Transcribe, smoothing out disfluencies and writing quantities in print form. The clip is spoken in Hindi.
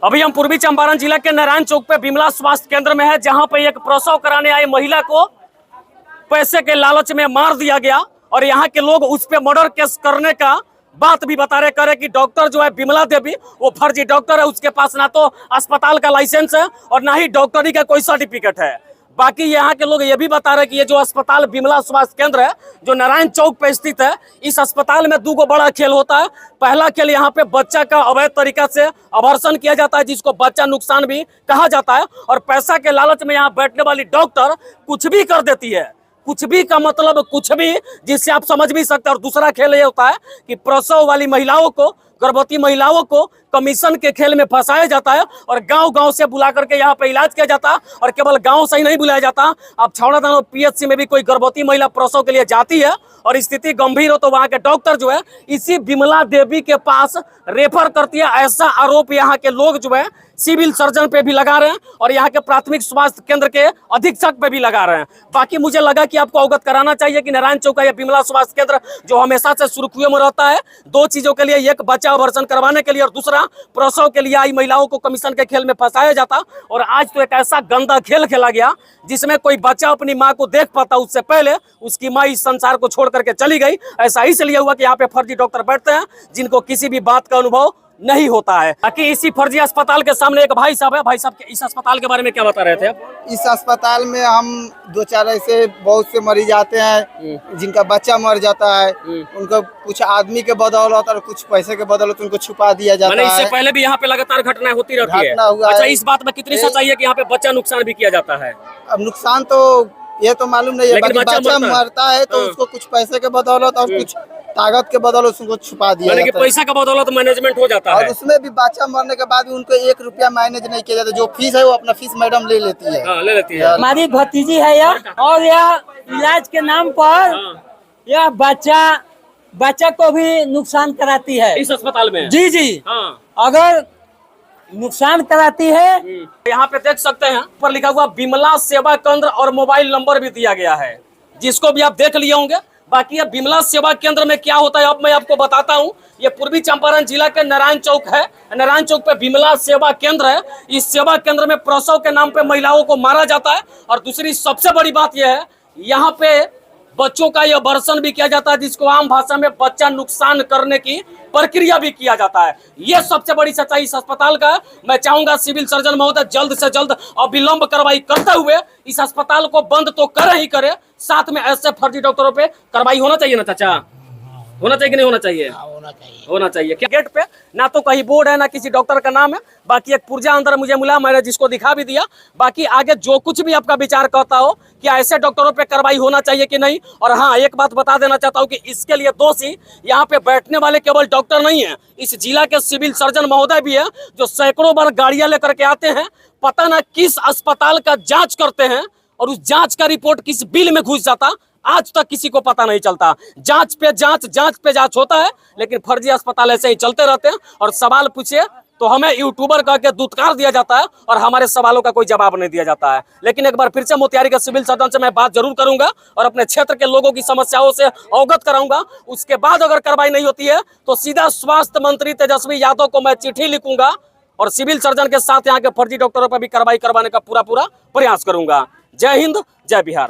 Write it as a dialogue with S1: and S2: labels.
S1: अभी हम पूर्वी चंपारण जिला के नारायण चौक पे बिमला स्वास्थ्य केंद्र में है, जहां पे एक प्रसव कराने आई महिला को पैसे के लालच में मार दिया गया और यहाँ के लोग उस पे मर्डर केस करने का बात भी बता रहे करे कि डॉक्टर जो है बिमला देवी वो फर्जी डॉक्टर है, उसके पास ना तो अस्पताल का लाइसेंस है और ना ही डॉक्टरी का कोई सर्टिफिकेट है। बाकी यहाँ के लोग ये भी बता रहे कि ये जो अस्पताल बिमला स्वास्थ्य केंद्र है जो नारायण चौक पे स्थित है, इस अस्पताल में दो बड़ा खेल होता है। पहला खेल यहाँ पे बच्चा का अवैध तरीका से अबॉर्शन किया जाता है, जिसको बच्चा नुकसान भी कहा जाता है, और पैसा के लालच में यहाँ बैठने वाली डॉक्टर कुछ भी कर देती है। कुछ भी का मतलब कुछ भी, जिससे आप समझ भी सकते हैं। और दूसरा खेल ये होता है कि प्रसव वाली महिलाओं को, गर्भवती महिलाओं को कमीशन के खेल में फंसाया जाता है और गांव-गांव से बुला करके यहाँ पे इलाज किया जाता है। और केवल गांव से ही नहीं बुलाया जाता, अब छावड़ा पीएचसी में भी कोई गर्भवती महिला प्रसव के लिए जाती है और स्थिति गंभीर हो तो वहां के डॉक्टर जो है इसी बिमला देवी के पास रेफर करती है। ऐसा आरोप यहाँ के लोग जो है सिविल सर्जन पे भी लगा रहे हैं और यहाँ के प्राथमिक स्वास्थ्य केंद्र के अधीक्षक पे भी लगा रहे हैं। बाकी मुझे लगा कि आपको अवगत कराना चाहिए कि नारायण चौक का यह बिमला स्वास्थ्य केंद्र जो हमेशा से सुर्खियों में रहता है दो चीजों के लिए, एक बच्चा अबॉर्शन करवाने के लिए और दूसरा प्रसव के लिए आई महिलाओं को कमीशन के खेल में फंसाया जाता। और आज तो एक ऐसा गंदा खेल खेला गया जिसमें कोई बच्चा अपनी माँ को देख पाता उससे पहले उसकी माँ इस संसार को छोड़ करके चली गई। ऐसा इसलिए हुआ कि यहाँ पे फर्जी डॉक्टर बैठते हैं जिनको किसी भी बात का अनुभव नहीं होता है। बाकी इसी फर्जी अस्पताल के सामने एक भाई साहब है। भाई साहब इस अस्पताल के बारे में क्या बता रहे थे?
S2: इस अस्पताल में हम दो चार ऐसे बहुत से मरीज आते हैं जिनका बच्चा मर जाता है, उनको कुछ आदमी के बदौलत और कुछ पैसे के बदौलत उनको छुपा दिया जाता है।
S1: इससे पहले भी यहाँ पे लगातार घटनाएं होती रहती है। अच्छा, इस बात में कितनी सच्चाई है कि यहाँ पे बच्चा नुकसान भी किया जाता है?
S2: अब नुकसान तो ये तो मालूम नहीं है, बच्चा मरता है तो उसको कुछ पैसे के बदौलत और कुछ ताकत के बदौलत उसको छुपा दिया जाता है।
S1: पैसा का बदौलत मैनेजमेंट हो जाता है
S2: और उसमें भी बच्चा मरने के बाद भी उनको 1 रुपया मैनेज नहीं किया जाता। जो फीस है वो अपना फीस मैडम ले लेती है।
S1: ले लेती है।
S3: हमारी भतीजी है यह, और यह इलाज के नाम पर यह बच्चा को भी नुकसान कराती है
S1: इस अस्पताल में।
S3: जी जी, अगर नुकसान कराती है।
S1: यहाँ पे देख सकते हैं ऊपर लिखा हुआ बिमला सेवा केंद्र और मोबाइल नंबर भी दिया गया है, जिसको भी आप देख लिए होंगे। बाकी ये बिमला सेवा केंद्र में क्या होता है अब मैं आपको बताता हूँ। ये पूर्वी चंपारण जिला के नारायण चौक है। नारायण चौक पे बिमला सेवा केंद्र है। इस सेवा केंद्र में प्रसव के नाम पे महिलाओं को मारा जाता है। और दूसरी सबसे बड़ी बात यह है, यहाँ पे बच्चों का यह अबॉर्शन भी किया जाता है, जिसको आम भाषा में बच्चा नुकसान करने की प्रक्रिया भी किया जाता है। यह सबसे बड़ी सच्चाई इस अस्पताल का। मैं चाहूंगा सिविल सर्जन महोदय जल्द से जल्द अविलंब कार्रवाई करते हुए इस अस्पताल को बंद तो करे ही करे, साथ में ऐसे फर्जी डॉक्टरों पे कार्रवाई होना चाहिए ना चाचा? होना चाहिए कि नहीं होना चाहिए? होना चाहिए। क्या गेट पे ना तो कहीं बोर्ड है ना किसी डॉक्टर का नाम है। बाकी एक पुर्जा अंदर मुझे मिला, मैंने जिसको दिखा भी दिया। बाकी आगे जो कुछ भी आपका विचार कहता हो कि ऐसे डॉक्टरों पे कार्रवाई होना चाहिए कि नहीं। और हाँ, एक बात बता देना चाहता हूँ कि इसके लिए दोषी यहाँ पे बैठने वाले केवल डॉक्टर नहीं है, इस जिला के सिविल सर्जन महोदय भी है, जो सैकड़ों बार गाड़ियां लेकर के आते हैं, पता ना किस अस्पताल का जाँच करते हैं और उस जाँच का रिपोर्ट किस बिल में घुस जाता, आज तक किसी को पता नहीं चलता। जांच पे जांच होता है, लेकिन फर्जी अस्पताल ऐसे ही चलते रहते हैं। और सवाल पूछे तो हमें यूट्यूबर कह के दुत्कार दिया जाता है और हमारे सवालों का कोई जवाब नहीं दिया जाता है। लेकिन एक बार फिर से मोतिहारी के सिविल सर्जन से मैं बात जरूर करूंगा और अपने क्षेत्र के लोगों की समस्याओं से अवगत कराऊंगा। उसके बाद अगर कार्रवाई नहीं होती है तो सीधा स्वास्थ्य मंत्री तेजस्वी यादव को मैं चिट्ठी लिखूंगा और सिविल सर्जन के साथ यहाँ के फर्जी डॉक्टरों पर भी कार्रवाई करवाने का पूरा प्रयास करूंगा। जय हिंद, जय बिहार।